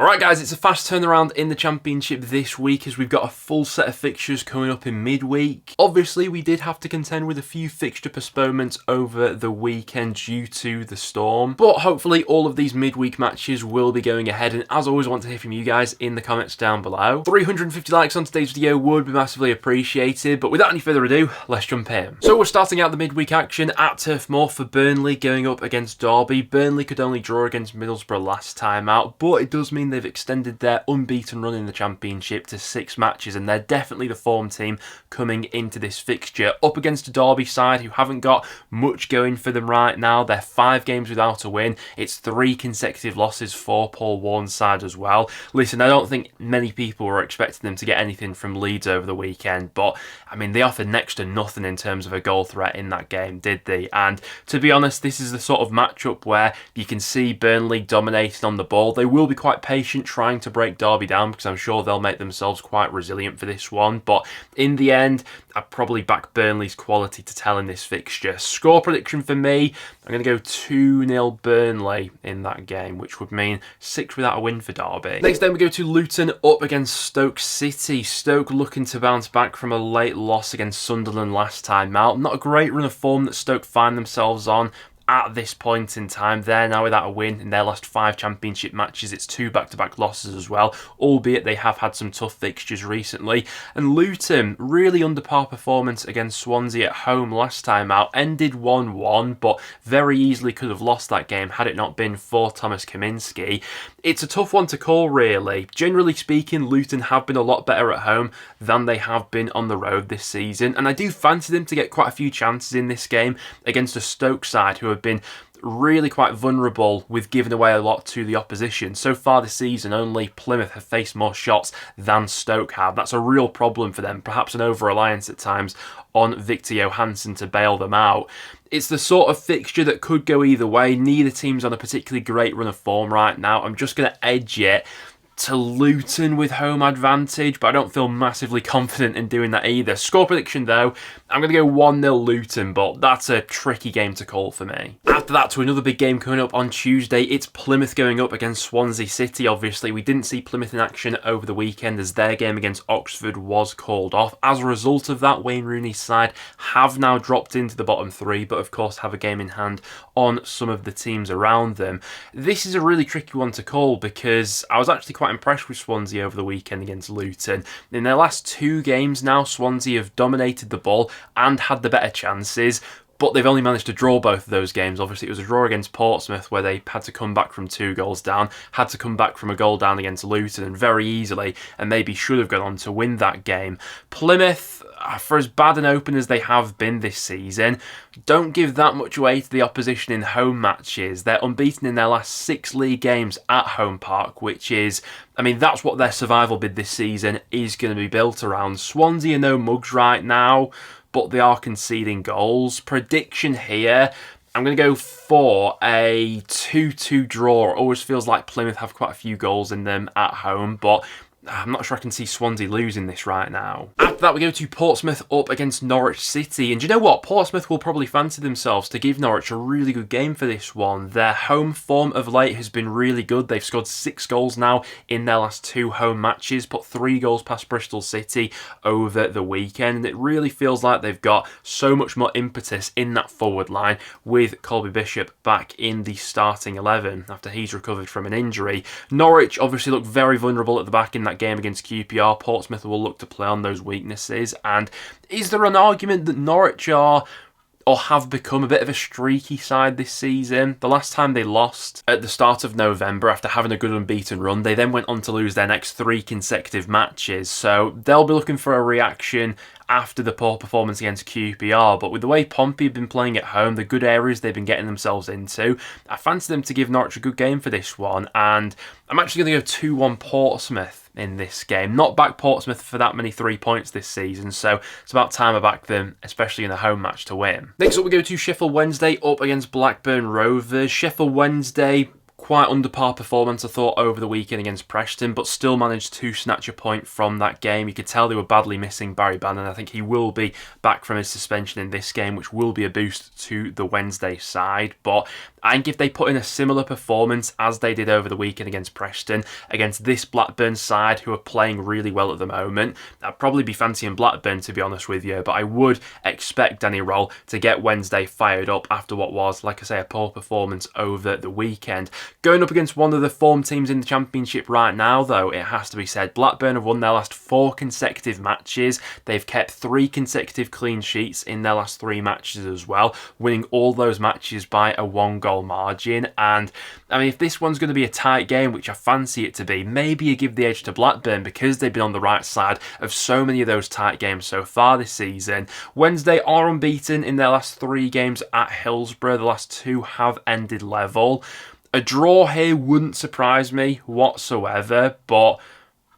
Alright guys, it's a fast turnaround in the Championship this week as we've got a full set of fixtures coming up in midweek. Obviously we did have to contend with a few fixture postponements over the weekend due to the storm, but hopefully all of these midweek matches will be going ahead, and as always I want to hear from you guys in the comments down below. 350 likes on today's video would be massively appreciated, but without any further ado, let's jump in. So we're starting out the midweek action at Turf Moor for Burnley going up against Derby. Burnley could only draw against Middlesbrough last time out, but it does mean they've extended their unbeaten run in the Championship to 6 matches, and they're definitely the form team coming into this fixture. Up against a Derby side who haven't got much going for them right now. They're 5 games without a win. It's 3 consecutive losses for Paul Warne's side as well. Listen, I don't think many people were expecting them to get anything from Leeds over the weekend, but I mean, they offered next to nothing in terms of a goal threat in that game, did they? And to be honest, this is the sort of matchup where you can see Burnley dominating on the ball. They will be quite patient trying to break Derby down because I'm sure they'll make themselves quite resilient for this one, but in the end I'd probably back Burnley's quality to tell in this fixture. Score prediction for me, I'm going to go 2-0 Burnley in that game, which would mean 6 without a win for Derby. Next then we go to Luton up against Stoke City. Stoke looking to bounce back from a late loss against Sunderland last time out. Not a great run of form that Stoke find themselves on at this point in time. They're now without a win in their last 5 Championship matches. It's 2 back-to-back losses as well, albeit they have had some tough fixtures recently. And Luton, really under par performance against Swansea at home last time out, ended 1-1, but very easily could have lost that game had it not been for Thomas Kaminski. It's a tough one to call, really. Generally speaking, Luton have been a lot better at home than they have been on the road this season, and I do fancy them to get quite a few chances in this game against a Stoke side who have been really quite vulnerable with giving away a lot to the opposition. So far this season, only Plymouth have faced more shots than Stoke have. That's a real problem for them, perhaps an over-reliance at times on Victor Johansson to bail them out. It's the sort of fixture that could go either way. Neither team's on a particularly great run of form right now. I'm just going to edge it to Luton with home advantage, but I don't feel massively confident in doing that either. Score prediction though, I'm going to go 1-0 Luton, but that's a tricky game to call for me. After that, to another big game coming up on Tuesday. It's Plymouth going up against Swansea City. Obviously, we didn't see Plymouth in action over the weekend as their game against Oxford was called off. As a result of that, Wayne Rooney's side have now dropped into the bottom 3, but of course have a game in hand on some of the teams around them. This is a really tricky one to call because I was actually quite impressed with Swansea over the weekend against Luton. In their last 2 games now, Swansea have dominated the ball and had the better chances, but they've only managed to draw both of those games. Obviously, it was a draw against Portsmouth where they had to come back from 2 goals down, had to come back from a goal down against Luton, and very easily, and maybe should have gone on to win that game. Plymouth, for as bad an open as they have been this season, don't give that much away to the opposition in home matches. They're unbeaten in their last 6 league games at Home Park, which is, I mean, that's what their survival bid this season is going to be built around. Swansea are no mugs right now, but they are conceding goals. Prediction here, I'm going to go for a 2-2 draw. It always feels like Plymouth have quite a few goals in them at home, but I'm not sure I can see Swansea losing this right now. After that, we go to Portsmouth up against Norwich City. And do you know what? Portsmouth will probably fancy themselves to give Norwich a really good game for this one. Their home form of late has been really good. They've scored 6 goals now in their last 2 home matches, put 3 goals past Bristol City over the weekend. And it really feels like they've got so much more impetus in that forward line with Colby Bishop back in the starting 11 after he's recovered from an injury. Norwich obviously look very vulnerable at the back in that game against QPR. Portsmouth will look to play on those weaknesses. And is there an argument that Norwich are or have become a bit of a streaky side this season? The last time they lost at the start of November after having a good unbeaten run, they then went on to lose their next 3 consecutive matches. So they'll be looking for a reaction after the poor performance against QPR. But with the way Pompey have been playing at home, the good areas they've been getting themselves into, I fancy them to give Norwich a good game for this one. And I'm actually going to go 2-1 Portsmouth in this game. Not back Portsmouth for that many 3 points this season, so it's about time I back them, especially in a home match, to win. Next up we go to Sheffield Wednesday up against Blackburn Rovers. Sheffield Wednesday quite under par performance, I thought, over the weekend against Preston, but still managed to snatch a point from that game. You could tell they were badly missing Barry Bannon. I think he will be back from his suspension in this game, which will be a boost to the Wednesday side. But I think if they put in a similar performance as they did over the weekend against Preston, against this Blackburn side who are playing really well at the moment, I'd probably be fancying Blackburn, to be honest with you, but I would expect Danny Roll to get Wednesday fired up after what was, like I say, a poor performance over the weekend. Going up against one of the form teams in the Championship right now, though, it has to be said, Blackburn have won their last 4 consecutive matches. They've kept 3 consecutive clean sheets in their last 3 matches as well, winning all those matches by a 1-goal margin. And I mean, if this one's going to be a tight game, which I fancy it to be, maybe you give the edge to Blackburn because they've been on the right side of so many of those tight games so far this season. Wednesday are unbeaten in their last 3 games at Hillsborough. The last 2 have ended level. A draw here wouldn't surprise me whatsoever, but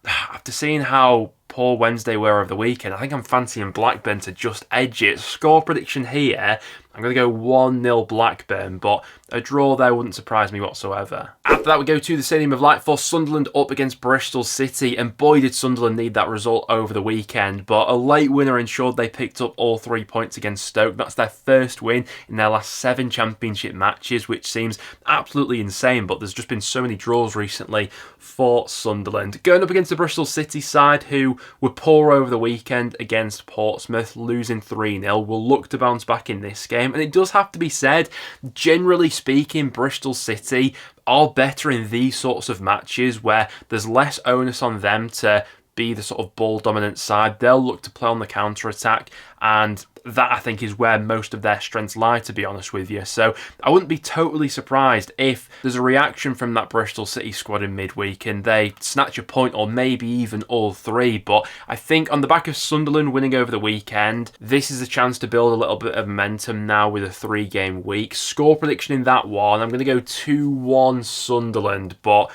after seeing how poor Wednesday were over the weekend, I think I'm fancying Blackburn to just edge it. Score prediction here, I'm going to go 1-0 Blackburn, but a draw there wouldn't surprise me whatsoever. After that, we go to the Stadium of Light for Sunderland up against Bristol City, and boy did Sunderland need that result over the weekend, but a late winner ensured they picked up all 3 points against Stoke. That's their first win in their last 7 Championship matches, which seems absolutely insane, but there's just been so many draws recently for Sunderland. Going up against the Bristol City side, who were poor over the weekend against Portsmouth, losing 3-0, will look to bounce back in this game. And it does have to be said, generally speaking, Bristol City are better in these sorts of matches where there's less onus on them to be the sort of ball dominant side. They'll look to play on the counter-attack, and that I think is where most of their strengths lie, to be honest with you. So I wouldn't be totally surprised if there's a reaction from that Bristol City squad in midweek and they snatch a point or maybe even all 3. But I think on the back of Sunderland winning over the weekend, this is a chance to build a little bit of momentum now with a 3-game week. Score prediction in that one, I'm going to go 2-1 Sunderland, but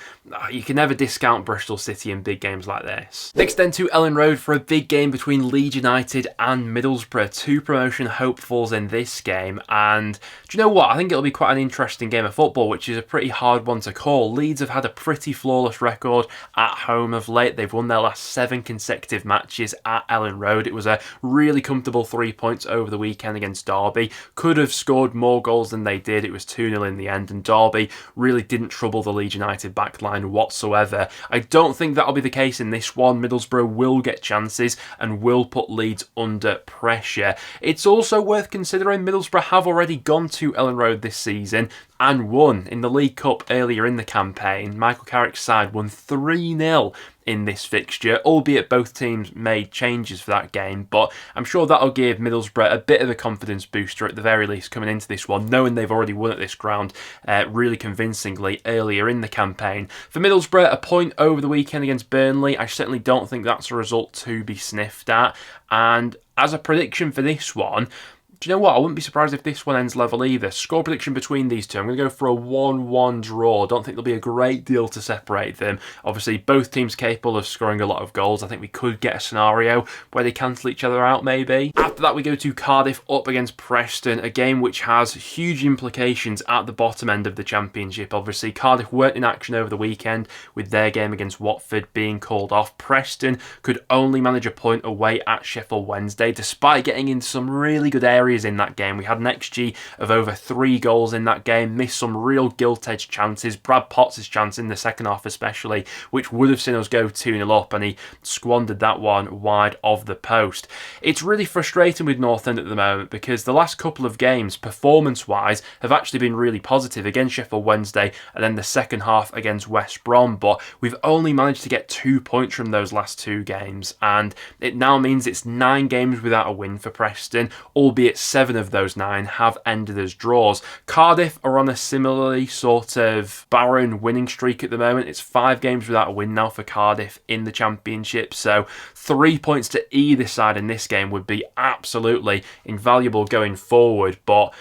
you can never discount Bristol City in big games like this. Next then to Ellen Road for a big game between Leeds United and Middlesbrough. 2 promotion hopefuls in this game, and do you know what? I think it'll be quite an interesting game of football, which is a pretty hard one to call. Leeds have had a pretty flawless record at home of late. They've won their last 7 consecutive matches at Ellen Road. It was a really comfortable 3 points over the weekend against Derby. Could have scored more goals than they did. It was 2-0 in the end, and Derby really didn't trouble the Leeds United backline whatsoever. I don't think that'll be the case in this one. Middlesbrough will get chances and will put Leeds under pressure. It's also worth considering Middlesbrough have already gone to Ellen Road this season and won in the League Cup earlier in the campaign. Michael Carrick's side won 3-0 in this fixture, albeit both teams made changes for that game, but I'm sure that'll give Middlesbrough a bit of a confidence booster at the very least coming into this one, knowing they've already won at this ground really convincingly earlier in the campaign. For Middlesbrough, a point over the weekend against Burnley, I certainly don't think that's a result to be sniffed at, and as a prediction for this one, do you know what? I wouldn't be surprised if this one ends level either. Score prediction between these two, I'm going to go for a 1-1 draw. Don't think there'll be a great deal to separate them. Obviously, both teams capable of scoring a lot of goals. I think we could get a scenario where they cancel each other out, maybe. After that, we go to Cardiff up against Preston, a game which has huge implications at the bottom end of the Championship. Obviously, Cardiff weren't in action over the weekend with their game against Watford being called off. Preston could only manage a point away at Sheffield Wednesday, despite getting into some really good areas in that game. We had an XG of over 3 goals in that game, missed some real gilt-edged chances. Brad Potts' chance in the second half especially, which would have seen us go 2-0 up, and he squandered that one wide of the post. It's really frustrating with North End at the moment because the last couple of games, performance-wise, have actually been really positive against Sheffield Wednesday and then the second half against West Brom, but we've only managed to get 2 points from those last 2 games, and it now means it's 9 games without a win for Preston, albeit 7 of those 9 have ended as draws. Cardiff are on a similarly sort of barren winning streak at the moment. It's 5 games without a win now for Cardiff in the Championship, so 3 points to either side in this game would be absolutely invaluable going forward, but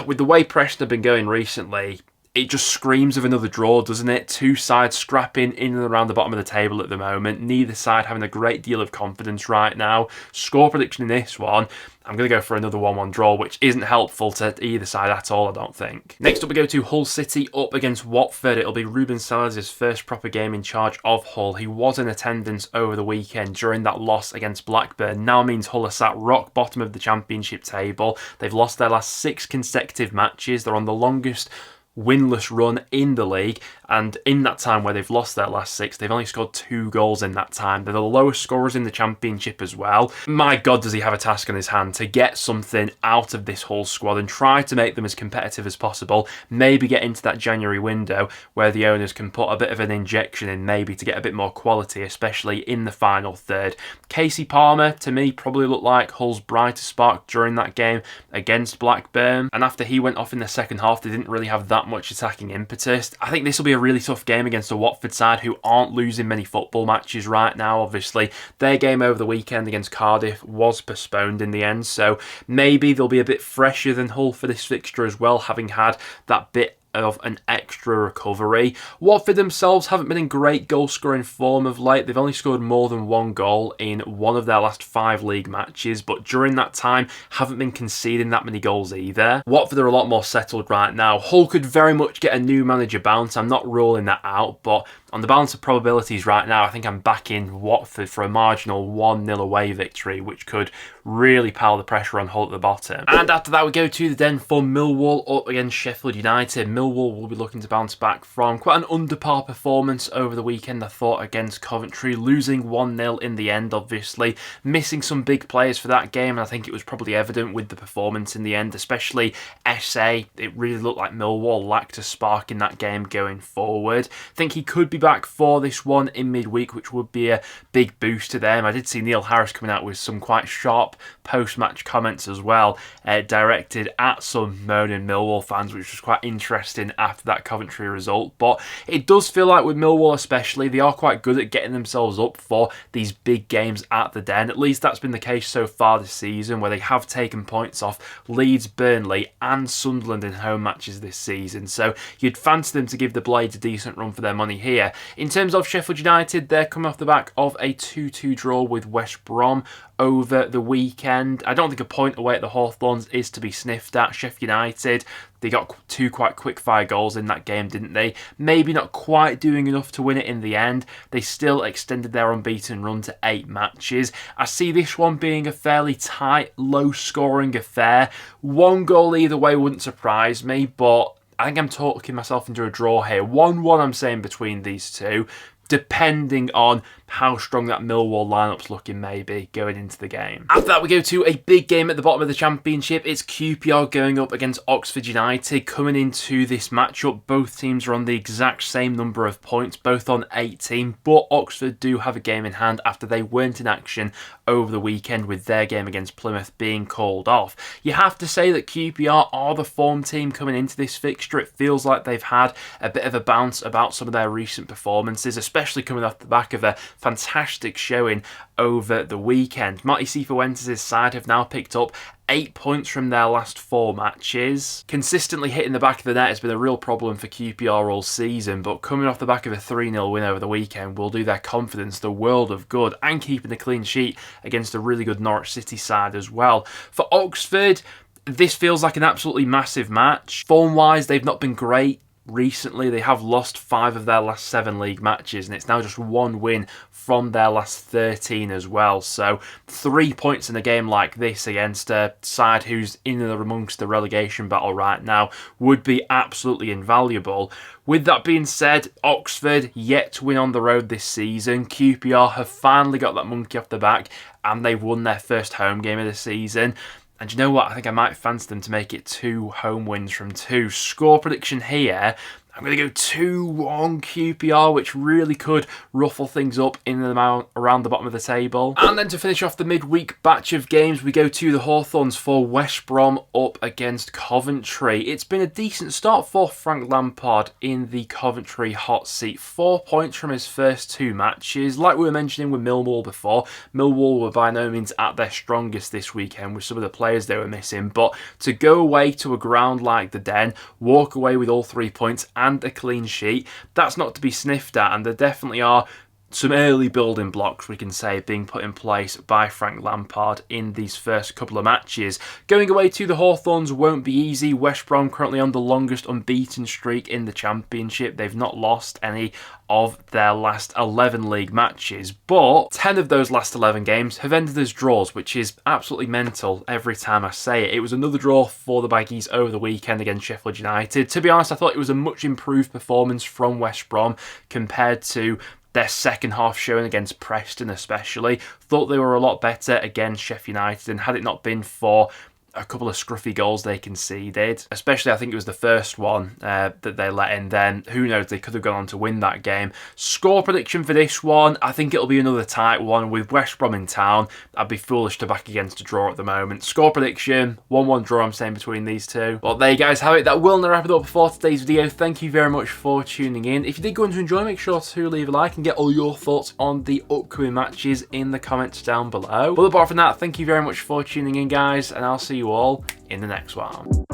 with the way Preston have been going recently, it just screams of another draw, doesn't it? Two sides scrapping in and around the bottom of the table at the moment. Neither side having a great deal of confidence right now. Score prediction in this one, I'm going to go for another 1-1 draw, which isn't helpful to either side at all, I don't think. Next up we go to Hull City up against Watford. It'll be Ruben Salazar's first proper game in charge of Hull. He was in attendance over the weekend during that loss against Blackburn. Now means Hull are sat rock bottom of the Championship table. They've lost their last 6 consecutive matches. They're on the longest winless run in the league, and in that time where they've lost their last 6, they've only scored 2 goals in that time. They're the lowest scorers in the Championship as well. My God, does he have a task on his hand to get something out of this Hull squad and try to make them as competitive as possible, maybe get into that January window where the owners can put a bit of an injection in, maybe to get a bit more quality, especially in the final third. Casey Palmer, to me, probably looked like Hull's brightest spark during that game against Blackburn, and after he went off in the second half, they didn't really have that much attacking impetus. I think this will be a really tough game against a Watford side who aren't losing many football matches right now. Obviously, their game over the weekend against Cardiff was postponed in the end, so maybe they'll be a bit fresher than Hull for this fixture as well, having had that bit of an extra recovery. Watford themselves haven't been in great goal-scoring form of late. They've only scored more than 1 goal in one of their last 5 league matches, but during that time haven't been conceding that many goals either. Watford are a lot more settled right now. Hull could very much get a new manager bounce. I'm not ruling that out, but on the balance of probabilities right now, I think I'm backing Watford for a marginal 1-0 away victory, which could really pile the pressure on Hull at the bottom. And after that, we go to the Den for Millwall up against Sheffield United. Millwall will be looking to bounce back from quite an under-par performance over the weekend, I thought, against Coventry, losing 1-0 in the end, obviously. Missing some big players for that game, and I think it was probably evident with the performance in the end, especially SA. It really looked like Millwall lacked a spark in that game going forward. I think he could be back for this one in midweek, which would be a big boost to them. I did see Neil Harris coming out with some quite sharp post-match comments as well, directed at some moaning Millwall fans, which was quite interesting after that Coventry result. But it does feel like with Millwall especially, they are quite good at getting themselves up for these big games at the Den. At least that's been the case so far this season, where they have taken points off Leeds, Burnley and Sunderland in home matches this season. So you'd fancy them to give the Blades a decent run for their money here. In terms of Sheffield United, they're coming off the back of a 2-2 draw with West Brom over the weekend. I don't think a point away at the Hawthorns is to be sniffed at. Sheff United, they got 2 quite quick-fire goals in that game, didn't they? Maybe not quite doing enough to win it in the end. They still extended their unbeaten run to 8 matches. I see this one being a fairly tight, low-scoring affair. 1 goal either way wouldn't surprise me, but I think I'm talking myself into a draw here. 1-1 I'm saying between these two, depending on how strong that Millwall lineup's looking maybe going into the game. After that, we go to a big game at the bottom of the Championship. It's QPR going up against Oxford United. Coming into this matchup, both teams are on the exact same number of points, both on 18, but Oxford do have a game in hand after they weren't in action over the weekend with their game against Plymouth being called off. You have to say that QPR are the form team coming into this fixture. It feels like they've had a bit of a bounce about some of their recent performances, especially coming off the back of a fantastic showing over the weekend. Marty Cifuentes' side have now picked up 8 points from their last 4 matches. Consistently hitting the back of the net has been a real problem for QPR all season, but coming off the back of a 3-0 win over the weekend will do their confidence the world of good, and keeping a clean sheet against a really good Norwich City side as well. For Oxford, this feels like an absolutely massive match. Form-wise, they've not been great recently. They have lost 5 of their last 7 league matches, and it's now just 1 win from their last 13 as well. So 3 points in a game like this against a side who's in and amongst the relegation battle right now would be absolutely invaluable. With that being said, Oxford yet to win on the road this season. QPR have finally got that monkey off the back, and they've won their first home game of the season. And you know what? I think I might fancy them to make it 2 home wins from 2. Score prediction here, I'm going to go 2-1 QPR, which really could ruffle things up in and around the bottom of the table. And then to finish off the midweek batch of games, we go to the Hawthorns for West Brom up against Coventry. It's been a decent start for Frank Lampard in the Coventry hot seat. 4 points from his first 2 matches. Like we were mentioning with Millwall before, Millwall were by no means at their strongest this weekend with some of the players they were missing. But to go away to a ground like the Den, walk away with all 3 points and a clean sheet, that's not to be sniffed at, and there definitely are some early building blocks, we can say, being put in place by Frank Lampard in these first couple of matches. Going away to the Hawthorns won't be easy. West Brom currently on the longest unbeaten streak in the Championship. They've not lost any of their last 11 league matches, but 10 of those last 11 games have ended as draws, which is absolutely mental every time I say it. It was another draw for the Baggies over the weekend against Sheffield United. To be honest, I thought it was a much improved performance from West Brom compared to their second half showing against Preston especially. Thought they were a lot better against Sheff United, and had it not been for a couple of scruffy goals they conceded, especially I think it was the first one that they let in, then who knows, they could have gone on to win that game. Score prediction for this one, I think it'll be another tight one with West Brom in town. I'd be foolish to back against a draw at the moment. Score prediction, 1-1 draw I'm saying between these two. Well, there you guys have it. That will now wrap it up for today's video. Thank you very much for tuning in. If you did go on to enjoy, make sure to leave a like and get all your thoughts on the upcoming matches in the comments down below. But apart from that, thank you very much for tuning in, guys, and I'll see you all in the next one.